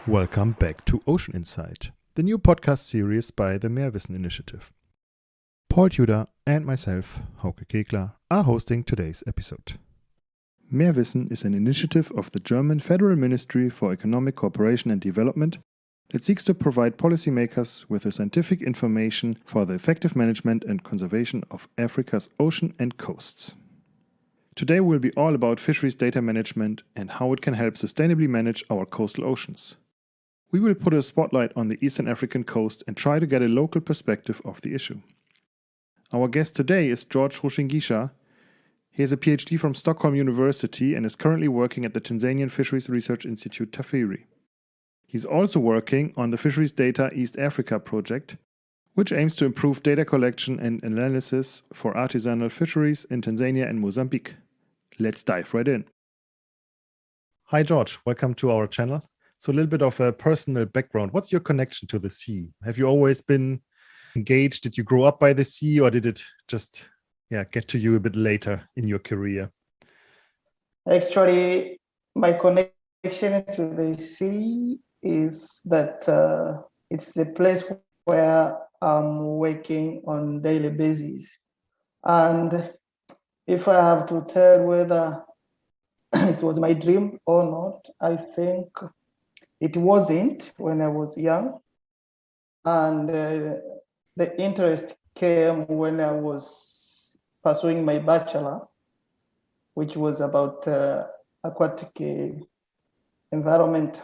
Welcome back to Ocean InSight, the new podcast series by the MeerWissen initiative. Paul Tudor and myself, Hauke Kekler, are hosting today's episode. MeerWissen is an initiative of the German Federal Ministry for Economic Cooperation and Development that seeks to provide policymakers with the scientific information for the effective management and conservation of Africa's ocean and coasts. Today will be all about fisheries data management and how it can help sustainably manage our coastal oceans. We will put a spotlight on the Eastern African coast and try to get a local perspective of the issue. Our guest today is George Rushingisha. He has a PhD from Stockholm University and is currently working at the Tanzania Fisheries Research Institute, TAFIRI. He's also working on the Fisheries Data East Africa project, which aims to improve data collection and analysis for artisanal fisheries in Tanzania and Mozambique. Let's dive right in. Hi, George. Welcome to our channel. So a little bit of a personal background. What's your connection to the sea? Have you always been engaged? Did you grow up by the sea, or did it just get to you a bit later in your career? Actually, my connection to the sea is that it's a place where I'm working on a daily basis. And if I have to tell whether it was my dream or not, I think it wasn't when I was young. And the interest came when I was pursuing my bachelor, which was about aquatic environmental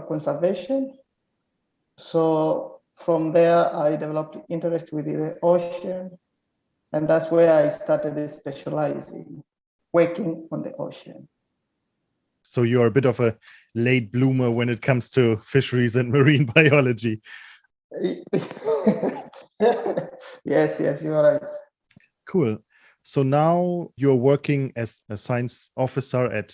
conservation. So from there, I developed interest with the ocean. And that's where I started specializing, working on the ocean. So you're a bit of a late bloomer when it comes to fisheries and marine biology. Yes, you're right. Cool. So now you're working as a science officer at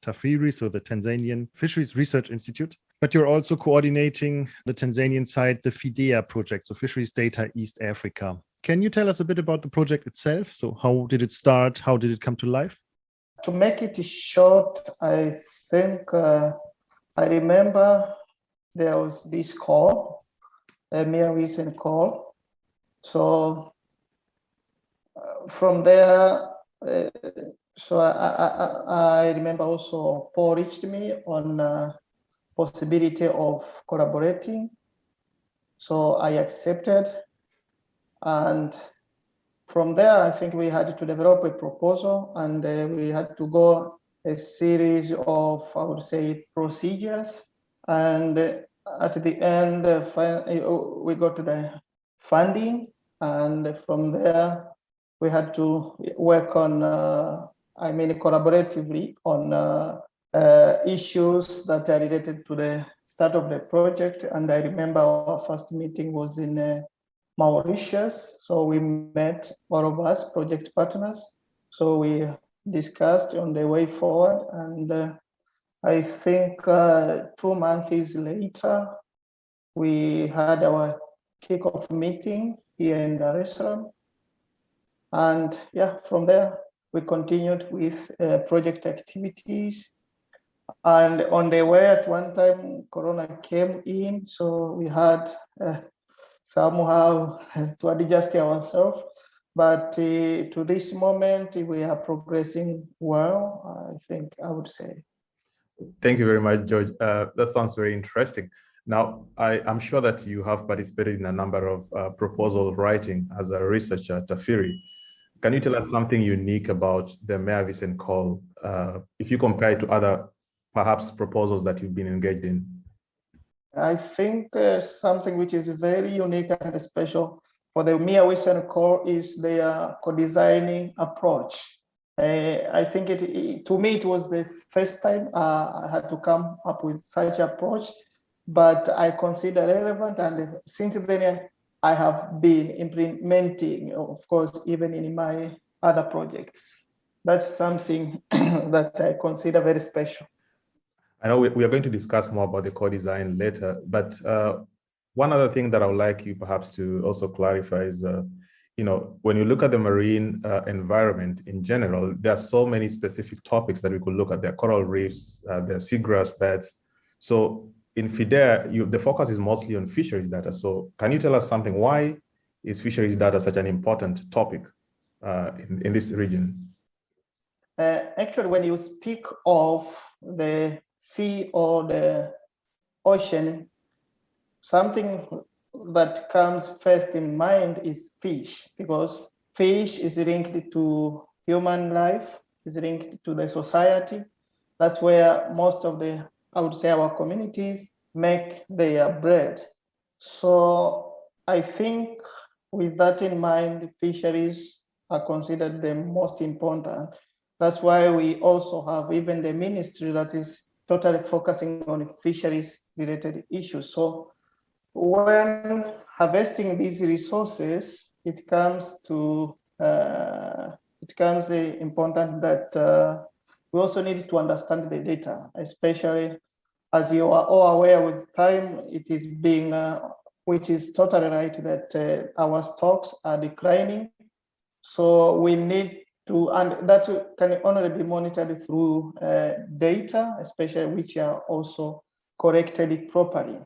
TAFIRI, so the Tanzanian Fisheries Research Institute, but you're also coordinating the Tanzanian side, the FIDEA project, so Fisheries Data East Africa. Can you tell us a bit about the project itself? So how did it start? How did it come to life? To make it short, I think I remember there was this call, a MeerWissen call. So from there, so I remember also Paul reached me on possibility of collaborating. So I accepted. And from there, I think we had to develop a proposal, and we had to go a series of, I would say, procedures. And at the end, we got to the funding. And from there, we had to work on, collaboratively on issues that are related to the start of the project. And I remember our first meeting was in Mauritius. So we met, all of us project partners. So we discussed on the way forward. And I think 2 months later, we had our kickoff meeting here in Dar es Salaam. And from there, we continued with project activities. And on the way, at one time, Corona came in. So we had somehow to adjust ourselves. But to this moment, we are progressing well, I think I would say. Thank you very much, George. That sounds very interesting. Now, I'm sure that you have participated in a number of proposal writing as a researcher at TAFIRI. Can you tell us something unique about the MeerWissen call, if you compare it to other, perhaps, proposals that you've been engaged in? I think something which is very unique and special for the MeerWissen call is their co-designing approach. I think to me, it was the first time I had to come up with such approach, but I consider relevant. And since then, I have been implementing, of course, even in my other projects. That's something that I consider very special. I know we are going to discuss more about the Codesign later, but one other thing that I would like you perhaps to also clarify is, when you look at the marine environment in general, there are so many specific topics that we could look at. There are coral reefs, there are seagrass beds. So in FIDEA, the focus is mostly on fisheries data. So can you tell us something? Why is fisheries data such an important topic in this region? Actually, when you speak of the sea or the ocean, something that comes first in mind is fish, because fish is linked to human life, is linked to the society. That's where most of the, I would say, our communities make their bread. So I think with that in mind, fisheries are considered the most important. That's why we also have even the ministry that is totally focusing on fisheries related issues. So when harvesting these resources, it becomes important that we also need to understand the data, especially as you are all aware with time, it is being, which is totally right, that our stocks are declining. So we need to, and that can only be monitored through data, especially which are also corrected properly.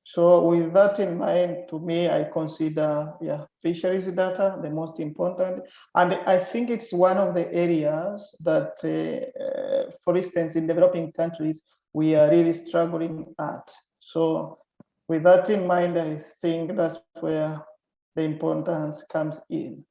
So with that in mind, to me, I consider fisheries data the most important. And I think it's one of the areas that, for instance, in developing countries, we are really struggling at. So with that in mind, I think that's where the importance comes in.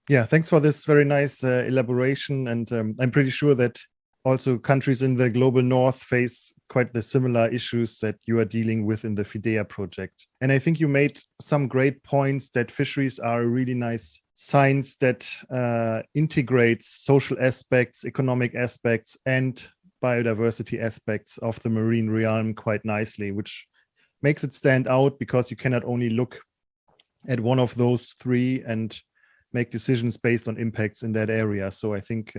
Yeah, thanks for this very nice elaboration. And I'm pretty sure that also countries in the global north face quite the similar issues that you are dealing with in the FIDEA project. And I think you made some great points that fisheries are a really nice science that integrates social aspects, economic aspects, and biodiversity aspects of the marine realm quite nicely, which makes it stand out because you cannot only look at one of those three and make decisions based on impacts in that area. So I think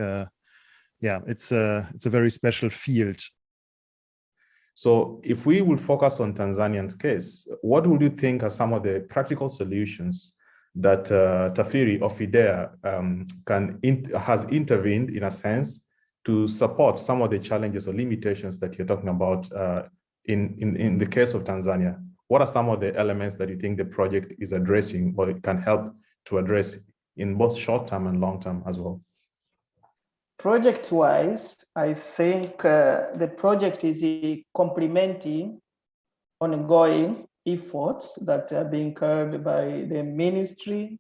it's a very special field. So if we would focus on Tanzania's case, what would you think are some of the practical solutions that TAFIRI or FIDEA has intervened in a sense to support some of the challenges or limitations that you're talking about in the case of Tanzania? What are some of the elements that you think the project is addressing or it can help to address in both short term and long term as well? Project-wise, I think the project is complementing ongoing efforts that are being carried by the ministry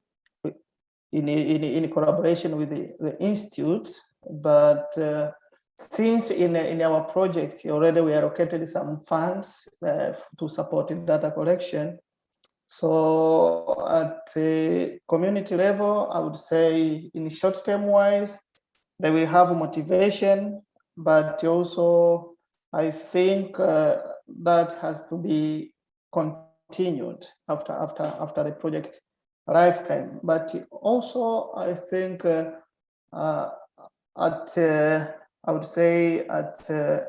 in collaboration with the institute. But since in our project already we allocated some funds to support data collection, so at the community level, I would say in short term wise, they will have motivation, but also I think that has to be continued after the project lifetime. But also I think I would say at a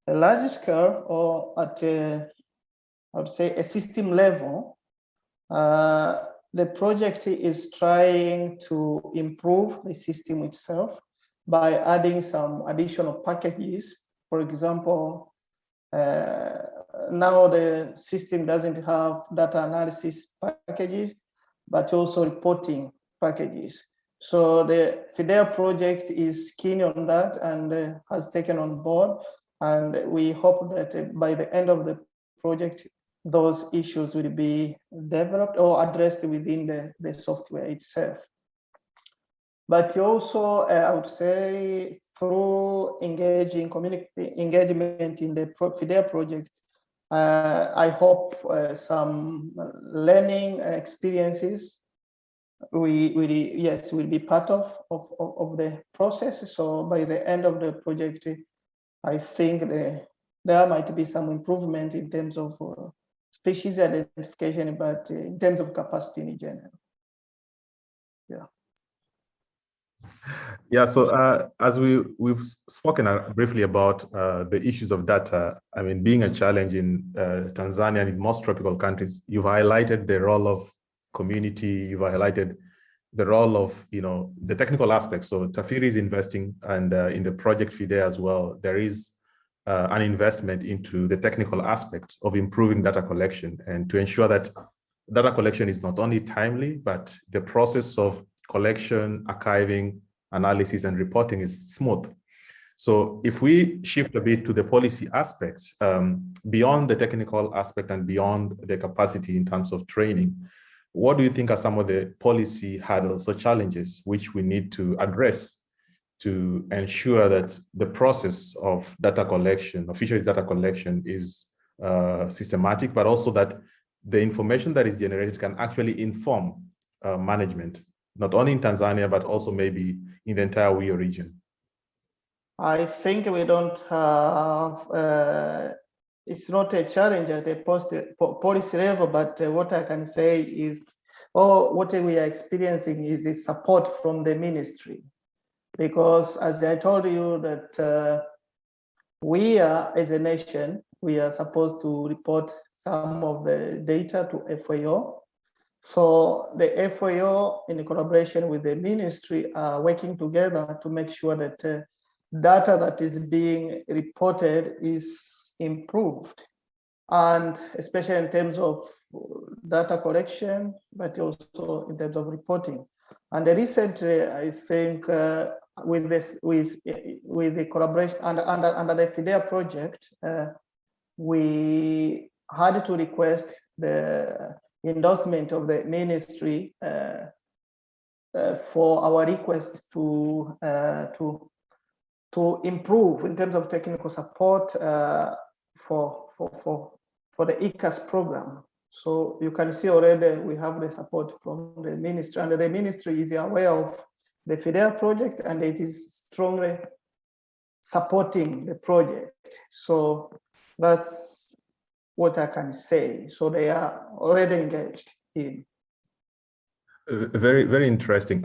large scale or at I would say a system level, the project is trying to improve the system itself by adding some additional packages. For example, now the system doesn't have data analysis packages, but also reporting packages. So the FIDEA project is keen on that and has taken on board. And we hope that by the end of the project, those issues will be developed or addressed within the software itself. But also, I would say, through engaging community engagement in the FIDEA project, I hope some learning experiences will be part of the process. So by the end of the project, I think there might be some improvement in terms of species identification, but in terms of capacity in general. Yeah, so as we've spoken briefly about the issues of data, I mean, being a challenge in Tanzania and in most tropical countries, you've highlighted the role of community, you've highlighted the role of, the technical aspects. So TAFIRI is investing and in the project FIDEA as well. There is an investment into the technical aspects of improving data collection and to ensure that data collection is not only timely, but the process of collection, archiving, analysis, and reporting is smooth. So if we shift a bit to the policy aspects, beyond the technical aspect and beyond the capacity in terms of training, what do you think are some of the policy hurdles or challenges which we need to address to ensure that the process of data collection, of fisheries data collection, is systematic, but also that the information that is generated can actually inform management, not only in Tanzania, but also maybe in the entire WIO region? I think we don't have, it's not a challenge at the policy level, but what I can say is, what we are experiencing is the support from the ministry. Because as I told you that we are, as a nation, we are supposed to report some of the data to FAO. So the FAO, in collaboration with the ministry, are working together to make sure that data that is being reported is improved. And especially in terms of data collection, but also in terms of reporting. And recently, I think with the collaboration under the FIDEA project, we had to request the endorsement of the ministry for our request to improve in terms of technical support for the ICAS program. So you can see already we have the support from the ministry, and the ministry is aware of the FIDEA project, and it is strongly supporting the project. So that's what I can say. So they are already engaged in. Very, very interesting.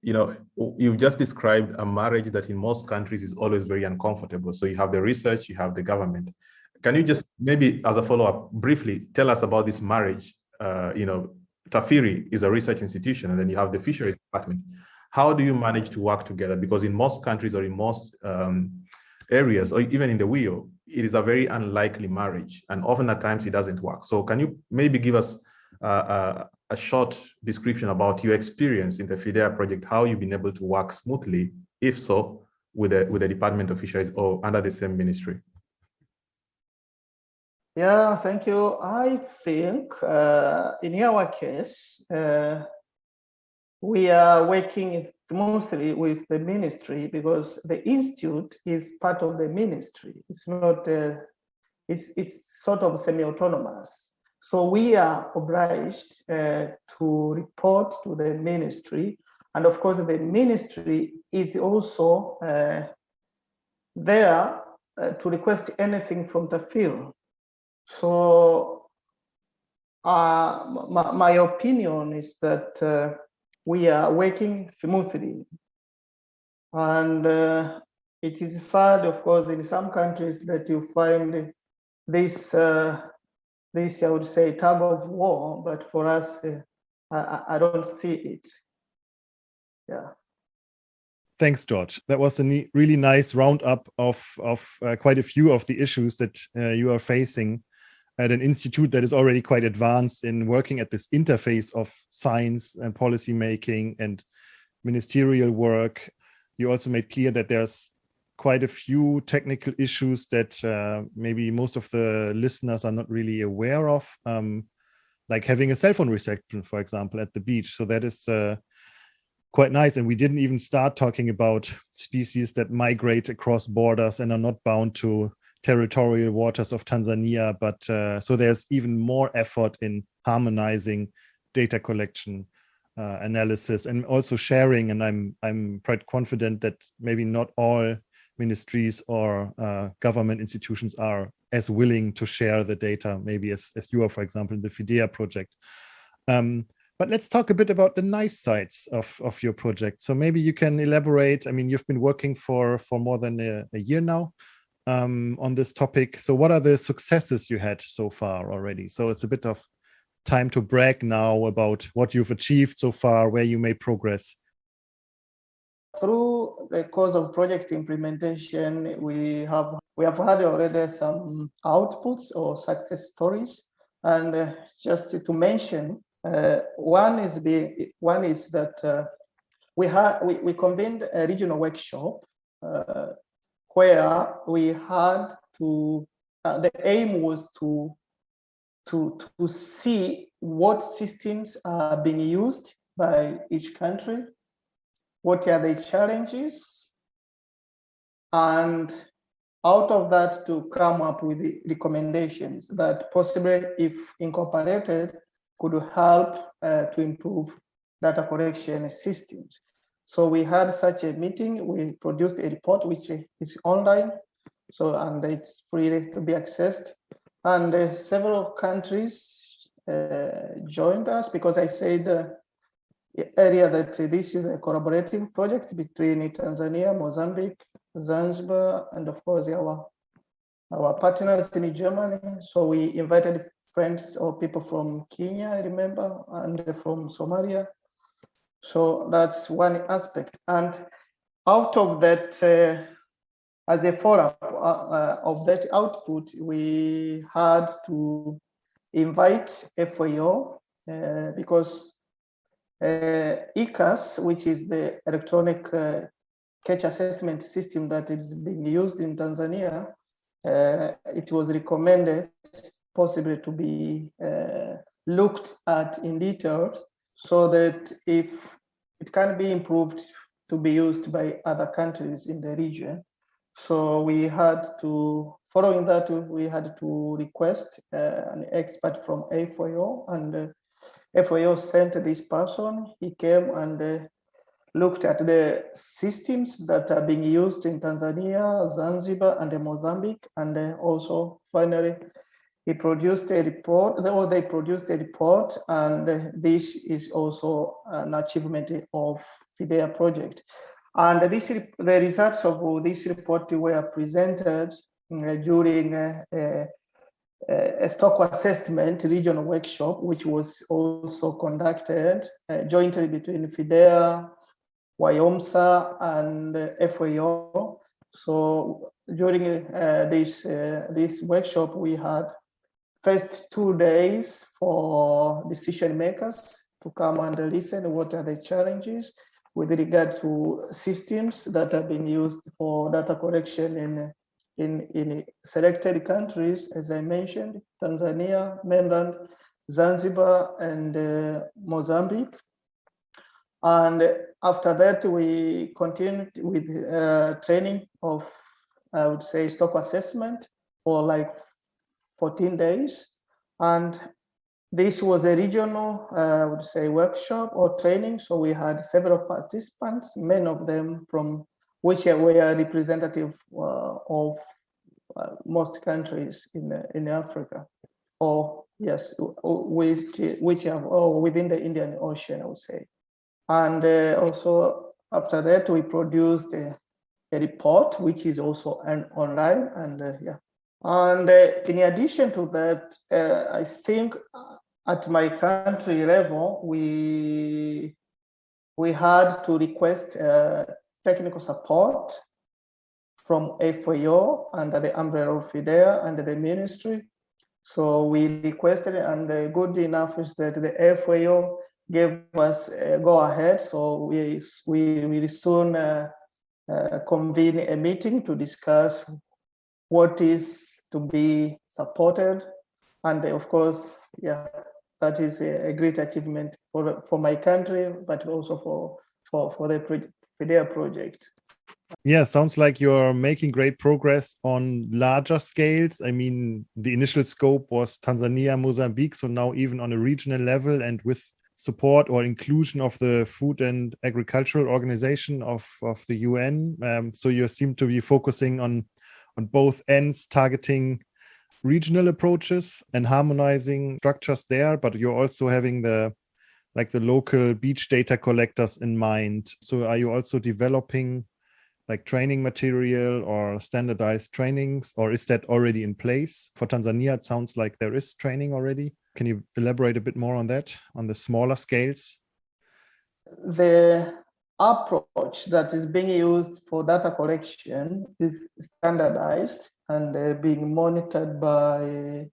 You know, you've just described a marriage that in most countries is always very uncomfortable. So you have the research, you have the government. Can you just maybe as a follow-up briefly tell us about this marriage? You know, TAFIRI is a research institution, and then you have the fisheries department. How do you manage to work together? Because in most countries or in most areas, or even in the WIO, it is a very unlikely marriage, and often at times it doesn't work. So can you maybe give us a short description about your experience in the FIDEA project, how you've been able to work smoothly, if so, with the Department of Fisheries or under the same ministry? Yeah, thank you. I think in our case, we are working mostly with the ministry because the institute is part of the ministry. It's not, it's sort of semi-autonomous. So we are obliged to report to the ministry. And of course, the ministry is also there to request anything from the field. So my opinion is that we are working smoothly. And it is sad, of course, in some countries that you find this, I would say, tug of war, but for us, I don't see it. Yeah. Thanks, George. That was a really nice roundup of quite a few of the issues that you are facing at an institute that is already quite advanced in working at this interface of science and policy making and ministerial work. You also made clear that there's quite a few technical issues that maybe most of the listeners are not really aware of, like having a cell phone reception, for example, at the beach. So that is quite nice. And we didn't even start talking about species that migrate across borders and are not bound to territorial waters of Tanzania. But so there's even more effort in harmonizing data collection, analysis, and also sharing. And I'm quite confident that maybe not all ministries or government institutions are as willing to share the data, maybe as you are, for example, in the FIDEA project. But let's talk a bit about the nice sides of your project. So maybe you can elaborate. I mean, you've been working for more than a year now on this topic. So what are the successes you had so far already? So it's a bit of time to brag now about what you've achieved so far, where you made progress. Through the course of project implementation, we have we have had already some outputs or success stories. And just to mention, one is that we convened a regional workshop where we had to. The aim was to see what systems are being used by each country, what are the challenges, and out of that to come up with the recommendations that possibly, if incorporated, could help to improve data collection systems. So we had such a meeting. We produced a report which is online, and it's free to be accessed. And several countries joined us, because I said earlier that this is a collaborative project between Tanzania, Mozambique, Zanzibar, and of course our partners in Germany. So we invited friends or people from Kenya, I remember, and from Somalia. So that's one aspect. And out of that, as a follow-up of that output, we had to invite FAO because ECAS, which is the electronic catch assessment system that is being used in Tanzania, it was recommended possibly to be looked at in detail, so that if it can be improved to be used by other countries in the region. So we had to, following that, we had to request an expert from FAO, and FAO sent this person. He came and looked at the systems that are being used in Tanzania, Zanzibar, and Mozambique, and also finally he produced a report, or they produced a report, and this is also an achievement of FIDEA project. And the results of this report were presented during a stock assessment regional workshop, which was also conducted jointly between FIDEA, WIOMSA, and FAO. So during this workshop, we had first 2 days for decision makers to come and listen what are the challenges with regard to systems that are being used for data collection in selected countries, as I mentioned, Tanzania, mainland, Zanzibar, and Mozambique. And after that, we continued with training of, I would say, stock assessment for like 14 days. And this was a regional, I would say, workshop or training. So we had several participants, many of them from which were representative of most countries in Africa, or yes, which are within the Indian Ocean, I would say. And also after that, we produced a report, which is also online, and yeah. And in addition to that, I think at my country level, we had to request technical support from FAO under the umbrella of FIDEA and the ministry. So we requested, and good enough is that the FAO gave us a go ahead. So we will soon convene a meeting to discuss what is to be supported. And of course, yeah, that is a great achievement for my country, but also for the FIDEA project. Yeah, sounds like you're making great progress on larger scales. I mean, the initial scope was Tanzania, Mozambique, so now even on a regional level and with support or inclusion of the Food and Agricultural Organization of the UN. So you seem to be focusing on both ends, targeting regional approaches and harmonizing structures there, but you're also having the local beach data collectors in mind. So are you also developing like training material or standardized trainings, or is that already in place? For Tanzania, it sounds like there is training already. Can you elaborate a bit more on that, on the smaller scales? The approach that is being used for data collection is standardized and being monitored by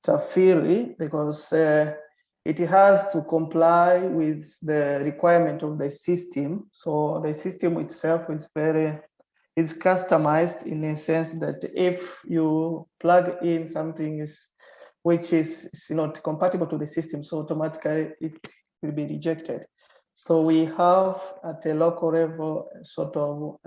TAFIRI, because it has to comply with the requirement of the system. So the system itself is customized in a sense that if you plug in something which is not compatible to the system, so automatically it will be rejected. So we have at a local level sort of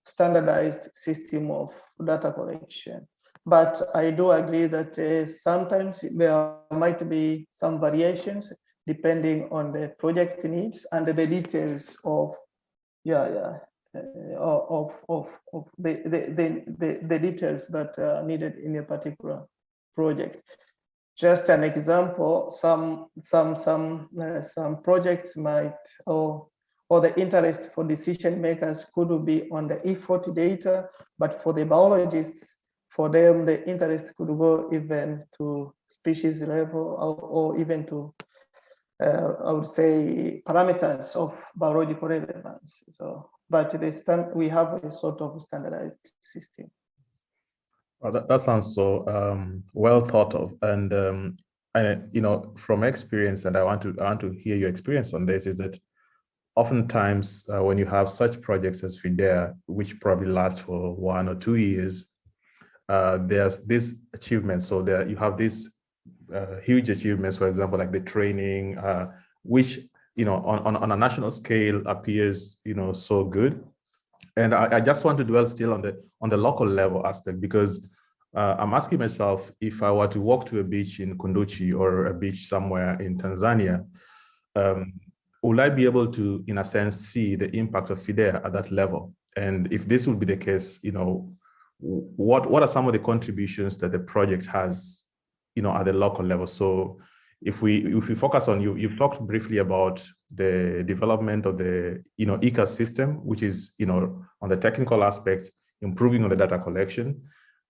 standardized system of data collection. But I do agree that sometimes there might be some variations depending on the project needs and the details of the details that are needed in a particular project. Just an example, some projects might or the interest for decision makers could be on the effort data, but for the biologists, for them, the interest could go even to species level or even to, I would say, parameters of biological relevance. So, but we have a sort of standardized system. Well, that sounds so well thought of, and from experience, and I want to hear your experience on this, is that oftentimes when you have such projects as FIDEA, which probably last for 1 or 2 years, there's this achievement. So there you have these huge achievements, for example, like the training, which on a national scale appears so good. And I just want to dwell still on the local level aspect, because I'm asking myself, if I were to walk to a beach in Kunduchi or a beach somewhere in Tanzania, will I be able to, in a sense, see the impact of FIDEA at that level? And if this will be the case, what are some of the contributions that the project has, at the local level? So if we focus on you've talked briefly about the development of the ecosystem, which is on the technical aspect, improving on the data collection.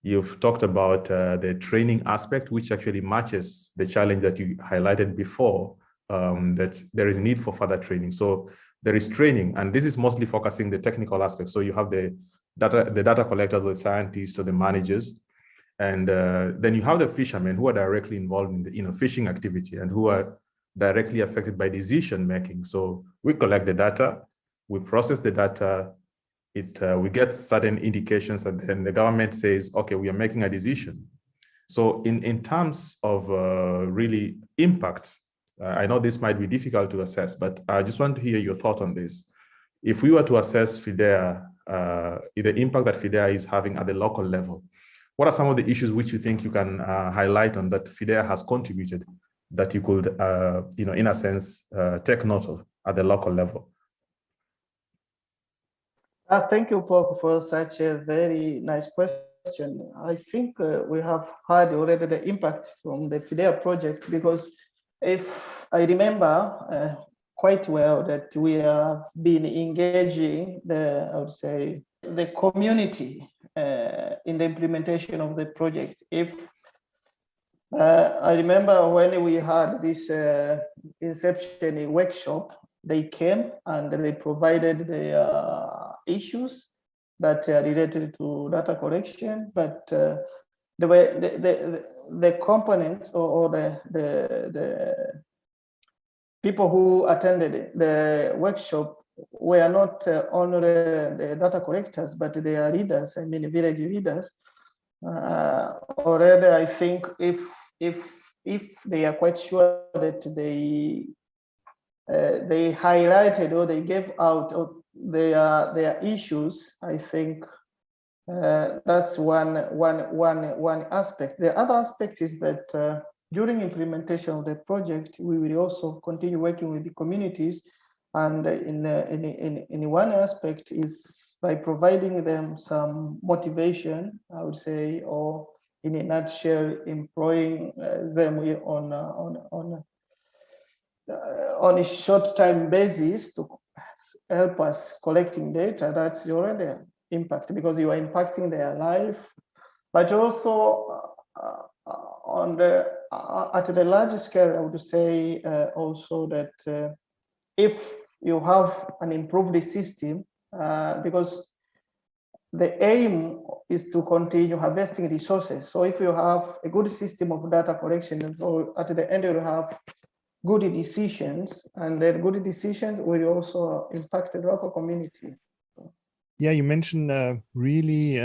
You've talked about the training aspect, which actually matches the challenge that you highlighted before, that there is a need for further training. So there is training, and this is mostly focusing the technical aspect. So you have the data collectors, the scientists, or the managers, and then you have the fishermen who are directly involved in the fishing activity and who are directly affected by decision making. So we collect the data, we process the data, we get certain indications, and then the government says, okay, we are making a decision. So in terms of really impact, I know this might be difficult to assess, but I just want to hear your thought on this. If we were to assess FIDEA, the impact that FIDEA is having at the local level, what are some of the issues which you think you can highlight on that FIDEA has contributed that you could, in a sense, take note of at the local level? Thank you, Paul, for such a very nice question. I think we have had already the impact from the FIDEA project, because if I remember quite well that we have been engaging I would say, the community in the implementation of the project. I remember when we had this inception workshop, they came and they provided the issues that are related to data collection, but the way the components or the people who attended the workshop were not only the data collectors, but they are leaders, I mean village leaders. Already, I think if they are quite sure that they highlighted or they gave out their issues, I think that's one aspect. The other aspect is that during implementation of the project, we will also continue working with the communities, and in one aspect is by providing them some motivation, I would say, or in a nutshell, employing them on a short-time basis to help us collecting data. That's already an impact, because you are impacting their life, but also at the larger scale, I would say also that if you have an improved system, because the aim is to continue harvesting resources. So if you have a good system of data collection, so at the end you have good decisions, and then good decisions will also impact the local community. Yeah, you mentioned a really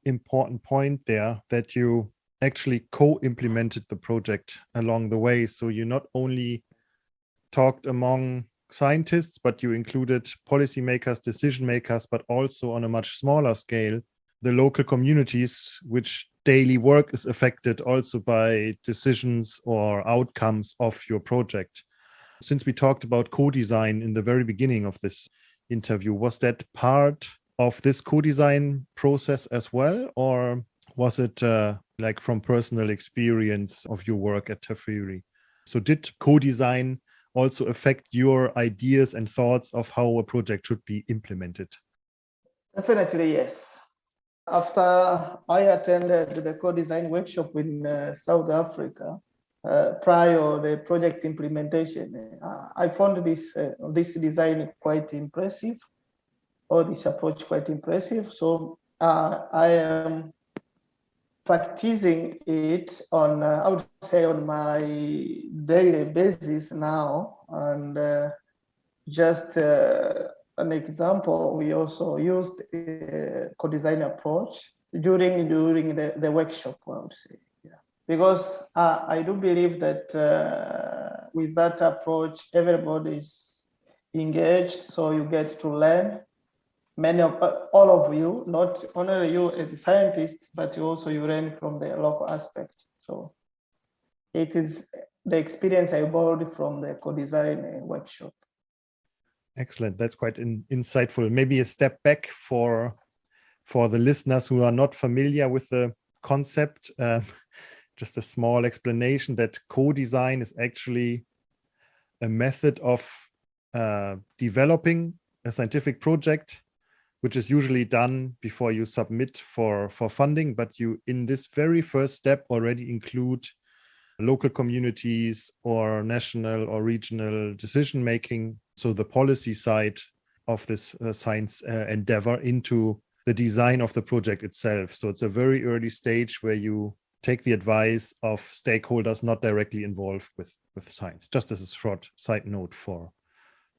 important point there, that you actually co-implemented the project along the way. So you not only talked among scientists, but you included policymakers, decision makers, but also on a much smaller scale, the local communities, which daily work is affected also by decisions or outcomes of your project. Since we talked about co-design in the very beginning of this interview, was that part of this co-design process as well, or was it like from personal experience of your work at Tafiri? So did co-design also affect your ideas and thoughts of how a project should be implemented? Definitely, yes. After I attended the co-design workshop in South Africa, prior the project implementation, I found this design quite impressive, or this approach quite impressive. So I am practicing it on, I would say, on my daily basis now. And just an example, we also used a co-design approach during the workshop, I would say. Yeah. Because I do believe that with that approach, everybody is engaged, so you get to learn. All of you, not only you as scientists, but you learn from the local aspect. So it is the experience I borrowed from the co-design workshop. Excellent. That's quite insightful. Maybe a step back for the listeners who are not familiar with the concept. Just a small explanation that co-design is actually a method of developing a scientific project, which is usually done before you submit for funding, but you in this very first step already include local communities or national or regional decision making, so the policy side of this science endeavor, into the design of the project itself. So it's a very early stage where you take the advice of stakeholders not directly involved with science, just as a short side note for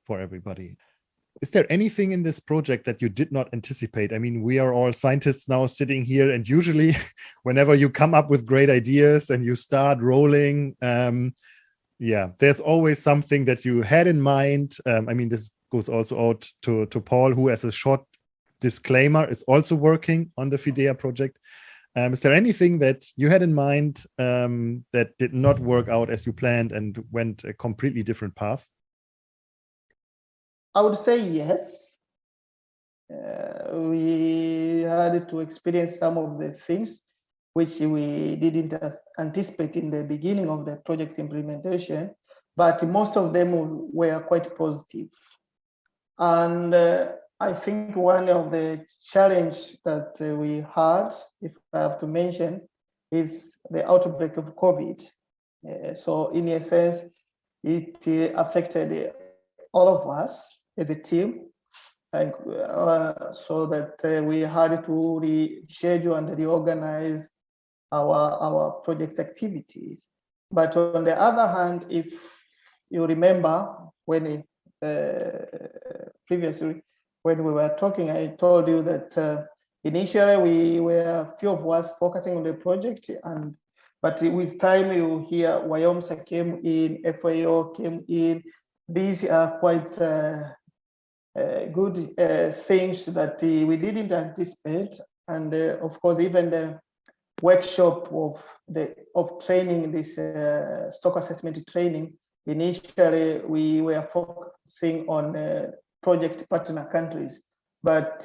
everybody. Is there anything in this project that you did not anticipate? I mean, we are all scientists now sitting here, and usually whenever you come up with great ideas and you start rolling, there's always something that you had in mind. I mean, this goes also out to Paul, who, as a short disclaimer, is also working on the FIDEA project. Is there anything that you had in mind that did not work out as you planned and went a completely different path? I would say yes. We had to experience some of the things which we didn't anticipate in the beginning of the project implementation, but most of them were quite positive. And I think one of the challenges that we had, if I have to mention, is the outbreak of COVID. So in a sense, it affected all of us as a team, and so that we had to reschedule and reorganize our project activities. But on the other hand, if you remember, when previously when we were talking, I told you that initially we were a few of us focusing on the project, but with time you hear WIOMSA came in, FAO came in. These are quite good things that we didn't anticipate, and of course, even the workshop of training, this stock assessment training. Initially, we were focusing on project partner countries, but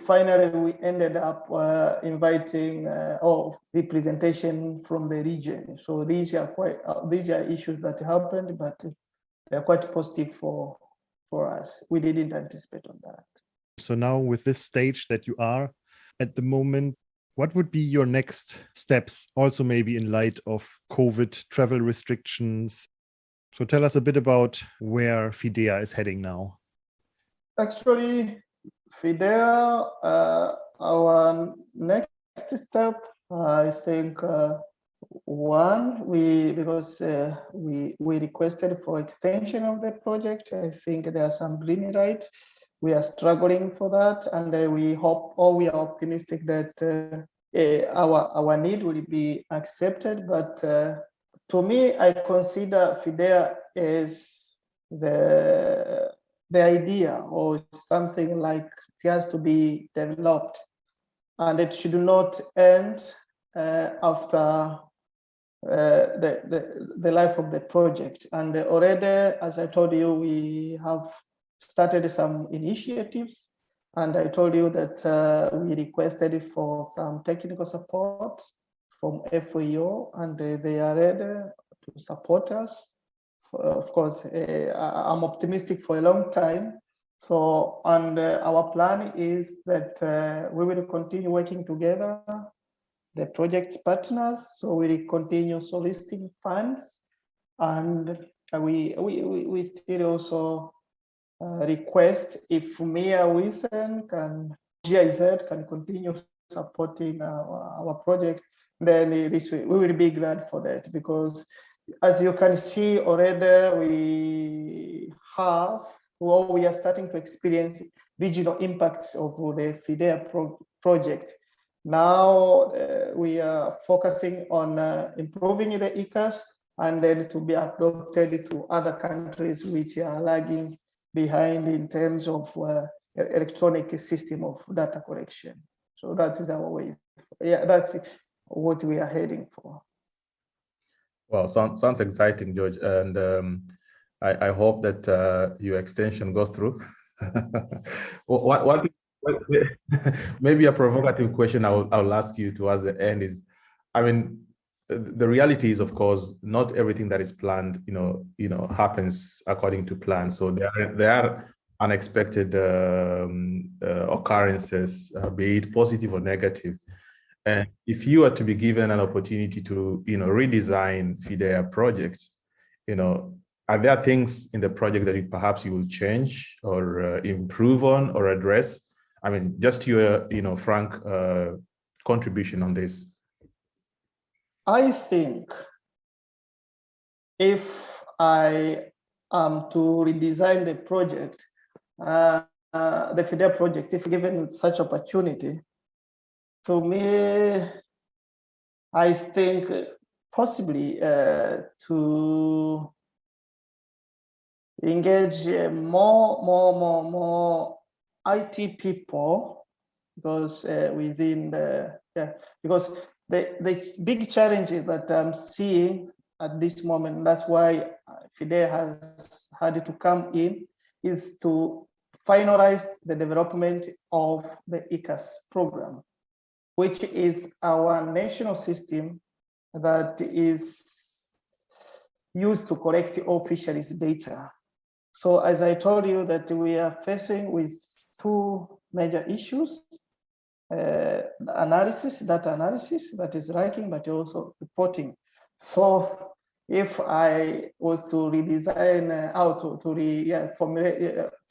finally we ended up inviting representation from the region. So these are issues that happened, but they're quite positive for us. We didn't anticipate on that. So now, with this stage that you are at the moment, what would be your next steps, also maybe in light of COVID travel restrictions? So tell us a bit about where FIDEA is heading now. Actually, FIDEA, our next step, I think, because we requested for extension of the project. I think there are some green light. We are struggling for that, and we hope, or we are optimistic that our need will be accepted. But to me, I consider FIDEA as the idea, or something like it has to be developed, and it should not end after the life of the project. And already, as I told you, we have started some initiatives, and I told you that we requested for some technical support from FAO, and they are ready to support us. Of course, I'm optimistic for a long time. So, and our plan is that we will continue working together, the project partners. So we will continue soliciting funds, and we still also request if MeerWissen can, GIZ can continue supporting our project, then we will be glad for that, because as you can see already, we are starting to experience regional impacts of the FIDEA project. Now we are focusing on improving the ECAS, and then to be adopted to other countries which are lagging behind in terms of electronic system of data collection. So that is our way. Yeah, that's what we are heading for. Well, sounds exciting, George, and I hope that your extension goes through. what maybe a provocative question I'll ask you towards the end is, I mean, the reality is, of course, not everything that is planned, happens according to plan. So there are unexpected occurrences, be it positive or negative. And if you are to be given an opportunity to, redesign FIDEA project, are there things in the project that perhaps you will change or improve on or address? I mean, just your, frank contribution on this. I think if I am to redesign the project, the FIDEA project, if given such opportunity, to me, I think possibly to engage more IT people, because within because the big challenges that I'm seeing at this moment, that's why FIDEA has had to come in, is to finalize the development of the ECAS program, which is our national system that is used to collect all fisheries data. So as I told you, that we are facing with two major issues: data analysis that is lacking, but also reporting. So if I was to redesign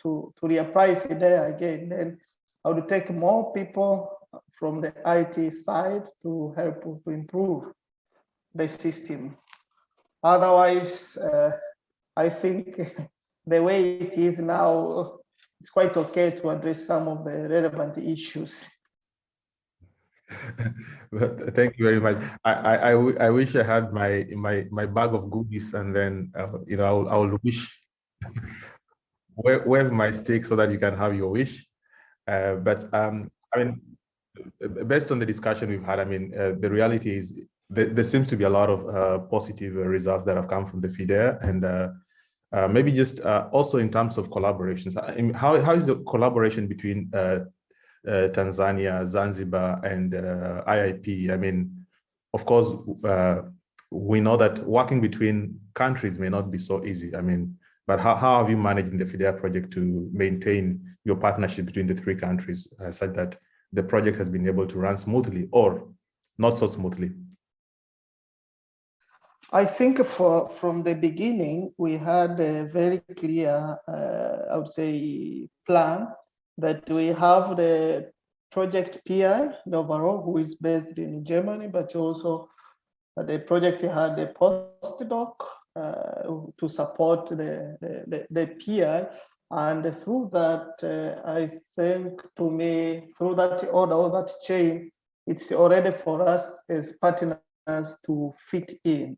to reapply FIDEA again, then I would take more people from the IT side to help to improve the system. Otherwise, I think the way it is now, it's quite okay to address some of the relevant issues. Thank you very much. I wish I had my bag of goodies, and then I'll wish wave my stick so that you can have your wish. But I mean, based on the discussion we've had, I mean, the reality is there seems to be a lot of positive results that have come from the FIDEA, and maybe just also in terms of collaborations. I mean, how is the collaboration between Tanzania, Zanzibar, and IIP? I mean, of course, we know that working between countries may not be so easy. I mean, but how have you managed in the FIDEA project to maintain your partnership between the three countries such that the project has been able to run smoothly or not so smoothly? I think from the beginning, we had a very clear, I would say, plan that we have the project PI, overall, who is based in Germany, but also the project had a postdoc to support the PI. And through that, I think, to me, through that order, all that chain, it's already for us as partners to fit in.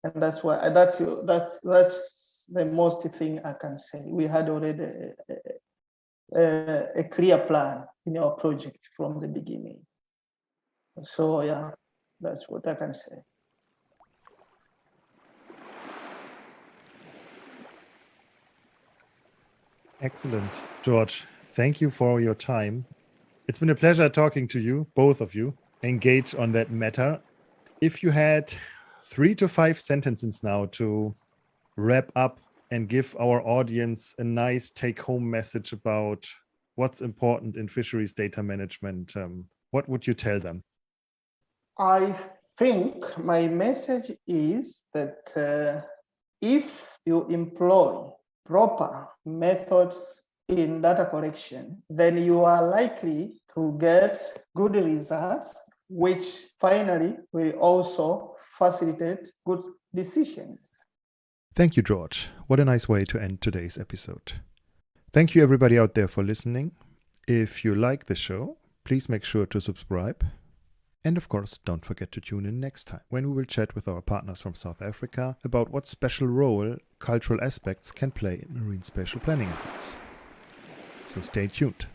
And that's why that's the most thing I can say. We had already a clear plan in our project from the beginning. So yeah, that's what I can say. Excellent. George, thank you for your time. It's been a pleasure talking to you, both of you, engage on that matter. If you had 3 to 5 sentences now to wrap up and give our audience a nice take-home message about what's important in fisheries data management, what would you tell them? I think my message is that if you employ proper methods in data collection, then you are likely to get good results, which finally will also facilitate good decisions. Thank you, George. What a nice way to end today's episode. Thank you, everybody out there, for listening. If you like the show, please make sure to subscribe. And of course, don't forget to tune in next time when we will chat with our partners from South Africa about what special role cultural aspects can play in marine spatial planning efforts. So stay tuned.